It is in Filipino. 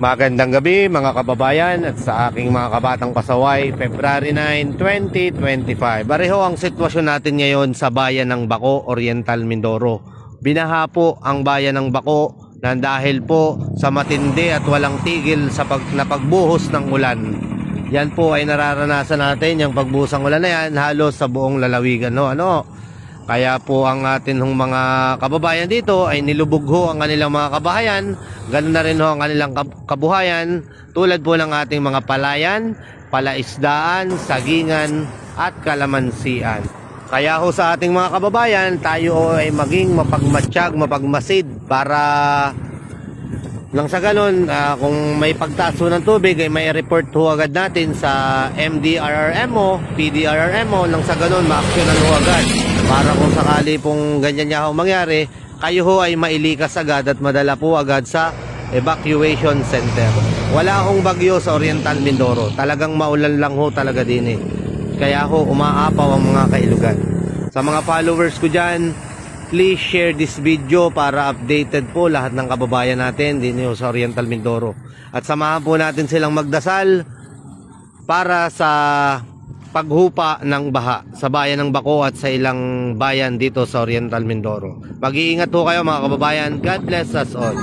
Magandang gabi mga kababayan at sa aking mga kabatang pasaway, February 9, 2025. Pareho ang sitwasyon natin ngayon sa bayan ng Baco, Oriental Mindoro. Binaha po ang bayan ng Baco na dahil po sa matindi at walang tigil sa pagbuhos ng ulan. Yan po ay nararanasan natin, yung pagbuhos ng ulan na yan halos sa buong lalawigan. Kaya po ang atin mga kababayan dito ay nilubog ho ang kanilang mga kabahayan. Ganun na rin ho ang kanilang kabuhayan, tulad po ng ating mga palayan, palaisdaan, sagingan at kalamansian. Kaya ho sa ating mga kababayan, tayo ay maging mapagmatsyag, mapagmasid para lang sa ganun, kung may pagtaas ng tubig ay may report ho agad natin sa MDRRMO, PDRRMO, lang sa ganun ma-actionan ho agad. Para kung sakali pong ganyan niya ho mangyari, kayo ho ay mailikas agad at madala po agad sa evacuation center. Wala hong bagyo sa Oriental Mindoro. Talagang maulan lang ho talaga din eh. Kaya ho umaapaw ang mga kailugan. Sa mga followers ko dyan, please share this video para updated po lahat ng kababayan natin din ho sa Oriental Mindoro. At samahan po natin silang magdasal para sa paghupa ng baha sa bayan ng Baco at sa ilang bayan dito sa Oriental Mindoro. Mag-iingat po kayo mga kababayan. God bless us all.